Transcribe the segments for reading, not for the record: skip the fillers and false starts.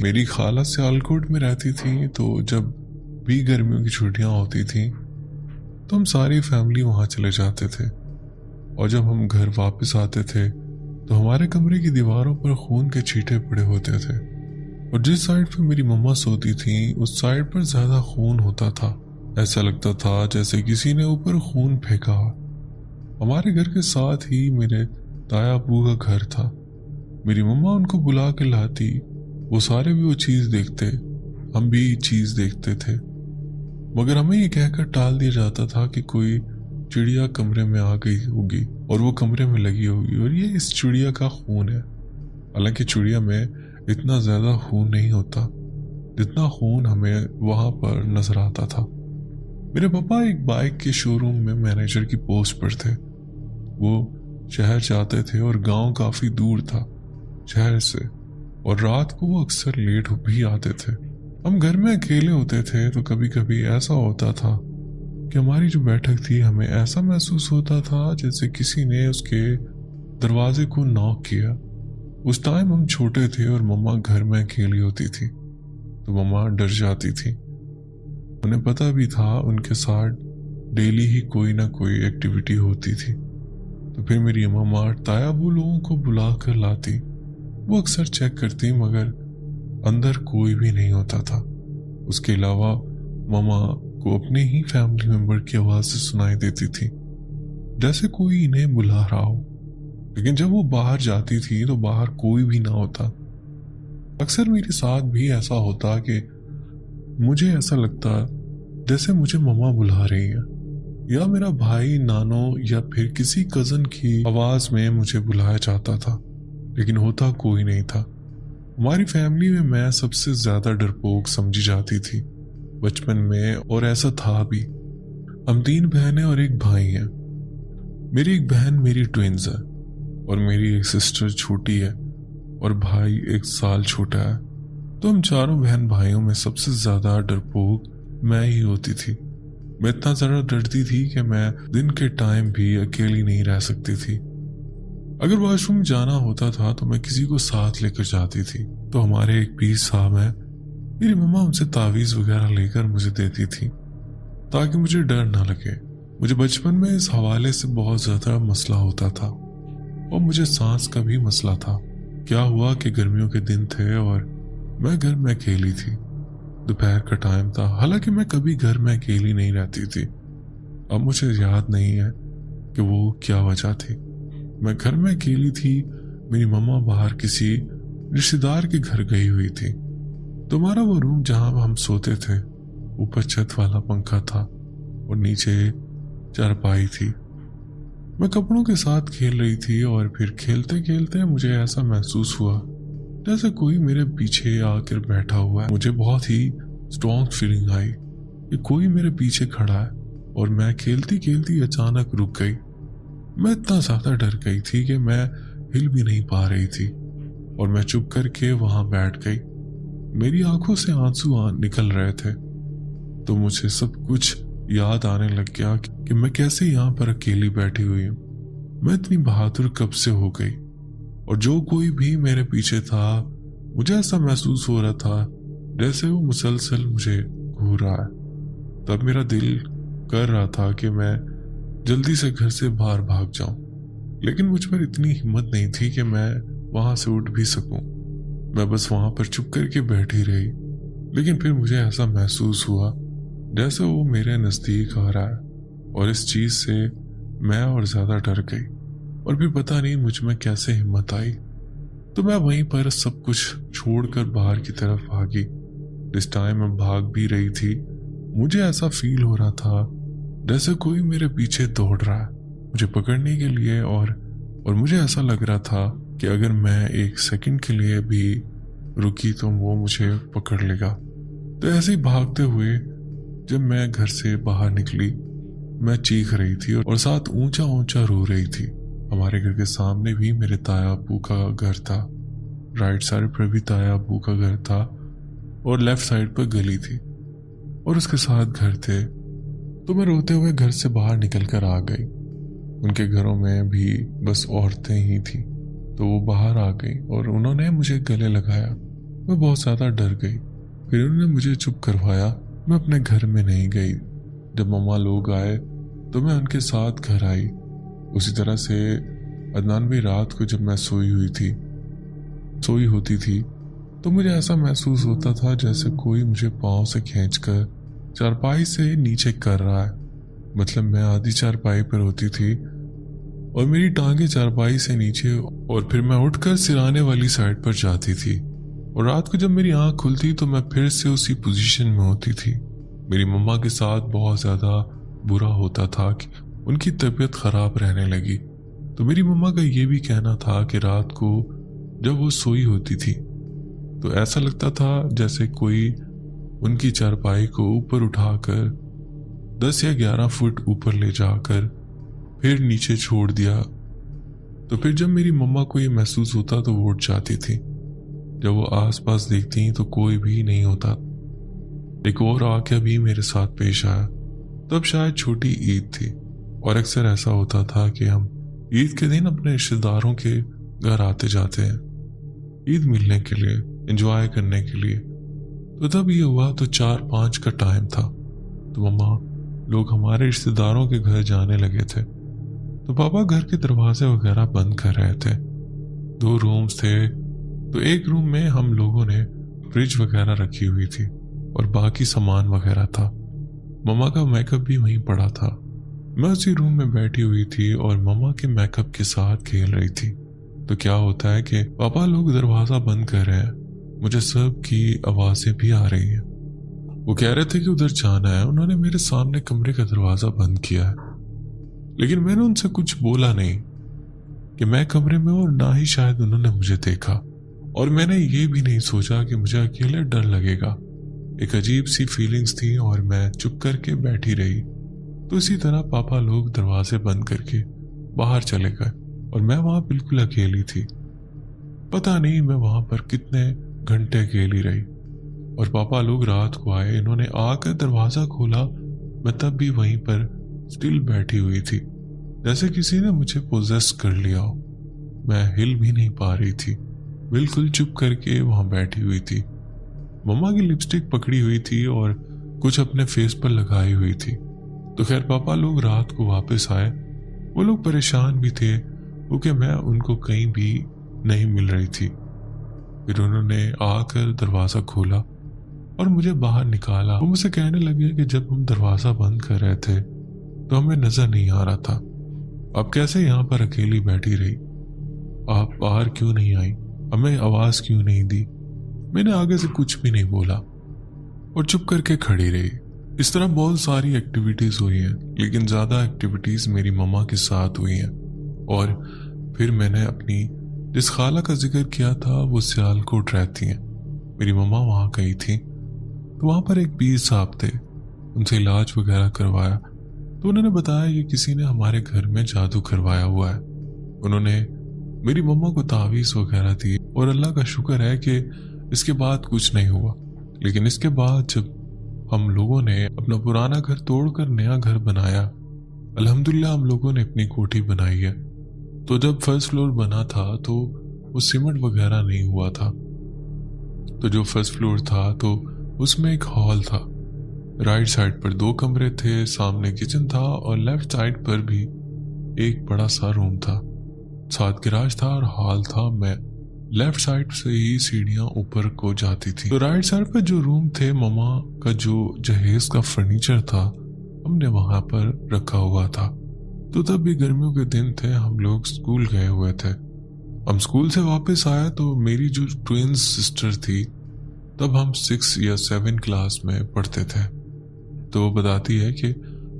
मेरी खाला सियालकोट में रहती थी, तो जब भी गर्मियों की छुट्टियां होती थी तो हम सारी फैमिली वहां चले जाते थे। और जब हम घर वापस आते थे तो हमारे कमरे की दीवारों पर खून के छींटे पड़े होते थे। और जिस साइड पर मेरी मम्मा सोती थी उस साइड पर ज्यादा खून होता था। ऐसा लगता था जैसे किसी ने ऊपर खून फेंका हो। हमारे घर के साथ ही मेरे ताया अबू का घर था। मेरी मम्मा उनको बुला के लाती, वो सारे भी वो चीज देखते, हम भी चीज देखते थे, मगर हमें ये कहकर टाल दिया जाता था कि कोई चिड़िया कमरे में आ गई होगी और वो कमरे में लगी होगी और ये इस चिड़िया का खून है। हालांकि चिड़िया में इतना ज्यादा खून नहीं होता जितना खून हमें वहां पर नजर आता था। मेरे पापा एक बाइक के शोरूम में मैनेजर की पोस्ट पर थे। वो शहर जाते थे और गांव काफी दूर था शहर से, और रात को वो अक्सर लेट भी आते थे। हम घर में अकेले होते थे तो कभी कभी ऐसा होता था कि हमारी जो बैठक थी हमें ऐसा महसूस होता था जैसे किसी ने उसके दरवाजे को नॉक किया। उस टाइम हम छोटे थे और मम्मा घर में अकेली होती थी तो मम्मा डर जाती थी। उन्हें पता भी था उनके साथ डेली ही कोई ना कोई एक्टिविटी होती थी। तो फिर मेरी मम्मा तायाबू लोगों को बुला कर लाती। वो अक्सर चेक करती मगर अंदर कोई भी नहीं होता था। उसके अलावा मम्मा को अपने ही फैमिली मेंबर की आवाज से सुनाई देती थी जैसे कोई इन्हें बुला रहा हो। लेकिन जब वो बाहर जाती थी तो बाहर कोई भी ना होता। अक्सर मेरे साथ भी ऐसा होता कि मुझे ऐसा लगता जैसे मुझे मम्मा बुला रही है, या मेरा भाई नानो या फिर किसी कजन की आवाज में मुझे बुलाया जाता था, लेकिन होता कोई नहीं था। हमारी फैमिली में मैं सबसे ज्यादा डरपोक समझी जाती थी बचपन में, और ऐसा था भी। हम 3 बहनें और एक भाई हैं। मेरी एक बहन मेरी ट्विंस है और मेरी एक सिस्टर छोटी है और भाई 1 साल छोटा है। तो हम चारों बहन भाइयों में सबसे ज्यादा डरपोक मैं ही होती थी। मैं इतना ज्यादा डरती थी कि मैं दिन के टाइम भी अकेली नहीं रह सकती थी। अगर वॉशरूम जाना होता था तो मैं किसी को साथ लेकर जाती थी। तो हमारे एक पीर साहब हैं, मेरी मम्मा उनसे तावीज वगैरह लेकर मुझे देती थी ताकि मुझे डर ना लगे। मुझे बचपन में इस हवाले से बहुत ज्यादा मसला होता था और मुझे सांस का भी मसला था। क्या हुआ कि गर्मियों के दिन थे और मैं घर में अकेली थी। दोपहर का टाइम था, हालांकि मैं कभी घर में अकेली नहीं रहती थी। अब मुझे याद नहीं है कि वो क्या वजह थी। मैं घर में अकेली थी, मेरी मम्मा बाहर किसी रिश्तेदार के घर गई हुई थी। तो हमारा वो रूम जहां हम सोते थे, ऊपर छत वाला पंखा था और नीचे चारपाई थी। मैं कपड़ों के साथ खेल रही थी और फिर खेलते खेलते मुझे ऐसा महसूस हुआ जैसे कोई मेरे पीछे आकर बैठा हुआ है। मुझे बहुत ही स्ट्रॉन्ग फीलिंग आई कि कोई मेरे पीछे खड़ा है, और मैं खेलती खेलती अचानक रुक गई। मैं इतना ज्यादा डर गई थी कि मैं हिल भी नहीं पा रही थी और मैं चुप करके वहां बैठ गई। मेरी आंखों से आंसू निकल रहे थे। तो मुझे सब कुछ याद आने लग गया कि मैं कैसे यहाँ पर अकेली बैठी हुई हूँ। मैं इतनी बहादुर कब से हो गई, और जो कोई भी मेरे पीछे था मुझे ऐसा महसूस हो रहा था जैसे वो मुसलसल मुझे घूर रहा है। तब मेरा दिल कर रहा था कि मैं जल्दी से घर से बाहर भाग जाऊं, लेकिन मुझ पर इतनी हिम्मत नहीं थी कि मैं वहां से उठ भी सकूं। मैं बस वहां पर चुप करके बैठी रही, लेकिन फिर मुझे ऐसा महसूस हुआ जैसे वो मेरे नजदीक आ रहा है, और इस चीज से मैं और ज्यादा डर गई। और भी पता नहीं मुझ में कैसे हिम्मत आई। तो मैं वहीं पर सब कुछ छोड़कर बाहर की तरफ भागी। जिस टाइम मैं भाग भी रही थी मुझे ऐसा फील हो रहा था जैसे कोई मेरे पीछे दौड़ रहा है मुझे पकड़ने के लिए, और मुझे ऐसा लग रहा था कि अगर मैं 1 सेकंड के लिए भी रुकी तो वो मुझे पकड़ लेगा। तो ऐसे ही भागते हुए जब मैं घर से बाहर निकली, मैं चीख रही थी और साथ ऊंचा ऊंचा रो रही थी। हमारे घर के सामने भी मेरे ताया अब्बू का घर था। राइट साइड पर भी ताया अब्बू का घर था और लेफ्ट साइड पर गली थी और उसके साथ घर थे। तो मैं रोते हुए घर से बाहर निकल कर आ गई। उनके घरों में भी बस औरतें ही थी। तो वो बाहर आ गई और उन्होंने मुझे गले लगाया मैं बहुत ज़्यादा डर गई। फिर उन्होंने मुझे चुप करवाया। मैं अपने घर में नहीं गई। जब मम्मा लोग आए तो मैं उनके साथ घर आई। उसी तरह से अदनान भाई, रात को जब मैं सोई होती थी तो मुझे ऐसा महसूस होता था जैसे कोई मुझे पाँव से खींचकर चारपाई से नीचे कर रहा है। मतलब मैं आधी चारपाई पर होती थी और मेरी टांगे चारपाई से नीचे, और फिर मैं उठकर सिराने वाली साइड पर जाती थी। और रात को जब मेरी आंख खुलती तो मैं फिर से उसी पोजीशन में होती थी। मेरी मम्मा के साथ बहुत ज़्यादा बुरा होता था कि उनकी तबीयत ख़राब रहने लगी। तो मेरी मम्मा का ये भी कहना था कि रात को जब वो सोई होती थी तो ऐसा लगता था जैसे कोई उनकी चारपाई को ऊपर उठाकर 10 या 11 फुट ऊपर ले जाकर फिर नीचे छोड़ दिया। तो फिर जब मेरी मम्मा को ये महसूस होता तो वो उठ जाती थी। जब वो आसपास देखती तो कोई भी नहीं होता। एक और वाक़या भी मेरे साथ पेश आया। तब शायद छोटी ईद थी और अक्सर ऐसा होता था कि हम ईद के दिन अपने रिश्तेदारों के घर आते जाते हैं ईद मिलने के लिए, एंजॉय करने के लिए। तो तब ये हुआ तो 4-5 का टाइम था। तो मम्मा लोग हमारे रिश्तेदारों के घर जाने लगे थे। तो पापा घर के दरवाजे वगैरह बंद कर रहे थे। 2 रूम्स थे। तो एक रूम में हम लोगों ने फ्रिज वगैरह रखी हुई थी और बाकी सामान वगैरह था। मम्मा का मेकअप भी वहीं पड़ा था। मैं उसी रूम में बैठी हुई थी और मम्मा के मेकअप के साथ खेल रही थी। तो क्या होता है कि पापा लोग दरवाजा बंद कर रहे हैं। मुझे सब की आवाजें भी आ रही हैं। वो कह रहे थे कि उधर जाना है। उन्होंने मेरे सामने कमरे का दरवाजा बंद किया है, लेकिन मैंने उनसे कुछ बोला नहीं कि मैं कमरे में, और ना ही शायद उन्होंने मुझे देखा। और मैंने ये भी नहीं सोचा कि मुझे अकेले डर लगेगा। एक अजीब सी फीलिंग्स थी और मैं चुप करके बैठी रही। तो इसी तरह पापा लोग दरवाजे बंद करके बाहर चले गए और मैं वहां बिल्कुल अकेली थी। पता नहीं मैं वहां पर कितने घंटे अकेली रही। और पापा लोग रात को आए। इन्होंने आकर दरवाजा खोला। मैं तब भी वहीं पर स्टिल बैठी हुई थी, जैसे किसी ने मुझे पोजेस कर लिया हो। मैं हिल भी नहीं पा रही थी, बिल्कुल चुप करके वहां बैठी हुई थी। मम्मा की लिपस्टिक पकड़ी हुई थी और कुछ अपने फेस पर लगाई हुई थी। तो खैर पापा लोग रात को वापस आए। वो लोग परेशान भी थे क्योंकि मैं उनको कहीं भी नहीं मिल रही थी। फिर उन्होंने आकर दरवाजा खोला और मुझे बाहर निकाला। वो मुझसे कहने लगे कि जब हम दरवाजा बंद कर रहे थे तो हमें नजर नहीं आ रहा था, आप कैसे यहाँ पर अकेली बैठी रही, आप बाहर क्यों नहीं आई, हमें आवाज क्यों नहीं दी। मैंने आगे से कुछ भी नहीं बोला और चुप करके खड़ी रही। इस तरह बहुत सारी एक्टिविटीज हुई हैं, लेकिन ज्यादा एक्टिविटीज मेरी मम्मा के साथ हुई हैं। और फिर मैंने अपनी जिस खाला का जिक्र किया था वो सियालकोट रहती हैं, मेरी मम्मा वहां गई थी। तो वहां पर एक पीर साहब थे, उनसे इलाज वगैरह करवाया। तो उन्होंने बताया कि किसी ने हमारे घर में जादू करवाया हुआ है। उन्होंने मेरी मम्मा को तावीज़ वगैरह दी और अल्लाह का शुक्र है कि इसके बाद कुछ नहीं हुआ। लेकिन इसके बाद जब हम लोगों ने अपना पुराना घर तोड़कर नया घर बनाया, अल्हम्दुलिल्लाह हम लोगों ने अपनी कोठी बनाई है। तो जब फर्स्ट फ्लोर बना था तो वो सीमेंट वगैरह नहीं हुआ था। तो जो फर्स्ट फ्लोर था तो उसमें एक हॉल था। राइट साइड पर 2 कमरे थे, सामने किचन था और लेफ्ट साइड पर भी एक बड़ा सा रूम था, साथ गैराज था और हॉल था। मैं लेफ्ट साइड से ही सीढ़ियां ऊपर को जाती थी। तो राइट साइड पर जो रूम थे, मम्मा का जो जहेज का फर्नीचर था हमने वहां पर रखा हुआ था। तो तब भी गर्मियों के दिन थे, हम लोग स्कूल गए हुए थे। हम स्कूल से वापस आया तो मेरी जो ट्विन सिस्टर थी, तब हम 6 या 7 क्लास में पढ़ते थे। तो वो बताती है कि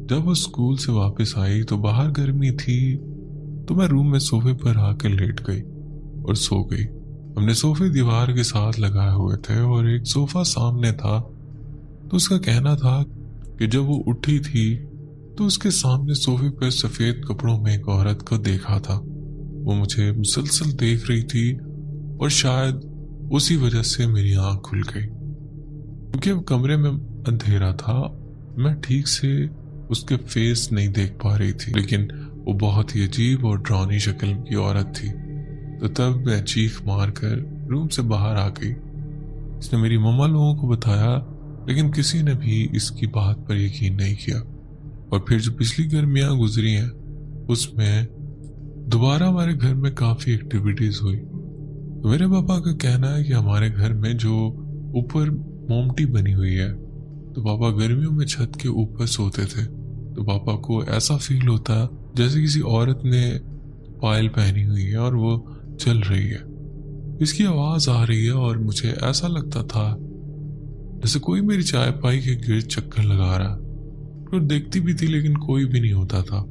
जब वो स्कूल से वापस आई तो बाहर गर्मी थी, तो मैं रूम में सोफे पर आकर लेट गई और सो गई। हमने सोफे दीवार के साथ लगाए हुए थे और एक सोफा सामने था। तो उसका कहना था कि जब वो उठी थी तो उसके सामने सोफे पर सफेद कपड़ों में एक औरत को देखा था। वो मुझे मुसलसल देख रही थी और शायद उसी वजह से मेरी आंख खुल गई। क्योंकि अब कमरे में अंधेरा था, मैं ठीक से उसके फेस नहीं देख पा रही थी, लेकिन वो बहुत ही अजीब और डरावनी शक्ल की औरत थी। तो तब मैं चीख मारकर रूम से बाहर आ गई इसने मेरी मम्मा लोगों को बताया, लेकिन किसी ने भी इसकी बात पर यकीन नहीं किया। और फिर जो पिछली गर्मियां गुजरी हैं उसमें दोबारा हमारे घर में काफ़ी एक्टिविटीज़ हुई। तो मेरे पापा का कहना है कि हमारे घर में जो ऊपर मोमटी बनी हुई है, तो पापा गर्मियों में छत के ऊपर सोते थे। तो पापा को ऐसा फील होता जैसे किसी औरत ने पायल पहनी हुई है और वो चल रही है। इसकी आवाज़ आ रही है और मुझे ऐसा लगता था जैसे कोई मेरी चाय पाई के गिर्द चक्कर लगा रहा। तो देखती भी थी लेकिन कोई भी नहीं होता था।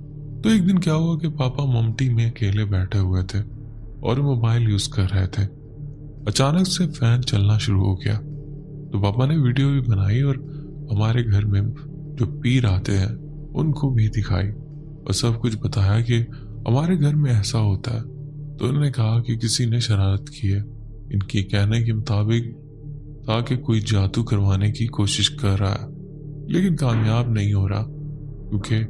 तो एक दिन क्या हुआ कि पापा ममटी में अकेले बैठे हुए थे और मोबाइल यूज कर रहे थे। अचानक से फैन चलना शुरू हो गया। तो पापा ने वीडियो भी बनाई और हमारे घर में जो पीर आते हैं उनको भी दिखाई और सब कुछ बताया कि हमारे घर में ऐसा होता है। तो उन्होंने कहा कि किसी ने शरारत की है। इनके कहने के मुताबिक ताकि कोई जादू करवाने की कोशिश कर रहा है, लेकिन कामयाब नहीं हो रहा क्योंकि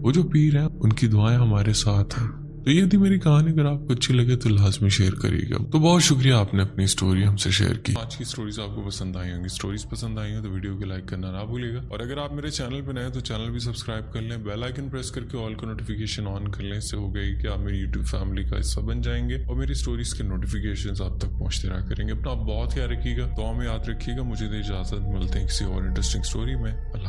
वो जो पीर हैं उनकी दुआएं हमारे साथ हैं। तो ये थी मेरी कहानी। अगर आपको अच्छी लगे तो लाजमी शेयर करिएगा। तो बहुत शुक्रिया आपने अपनी स्टोरी हमसे शेयर की। आज की स्टोरीज आपको पसंद आई होंगी। स्टोरीज पसंद आई हो तो वीडियो को लाइक करना ना भूलिएगा। और अगर आप मेरे चैनल पर नए तो चैनल भी सब्सक्राइब कर लें, बेल आइकन प्रेस करके ऑल का नोटिफिकेशन ऑन कर लें। इससे हो गई कि आप मेरी यूट्यूब फैमिली का हिस्सा बन जाएंगे और मेरी स्टोरीज के नोटिफिकेशन आप तक पहुंचते रहा करेंगे। अपना बहुत ख्याल रखिएगा, दुआ में याद रखिएगा। मुझे दे इजाजत, मिलते हैं किसी और इंटरेस्टिंग स्टोरी में। अल्लाह।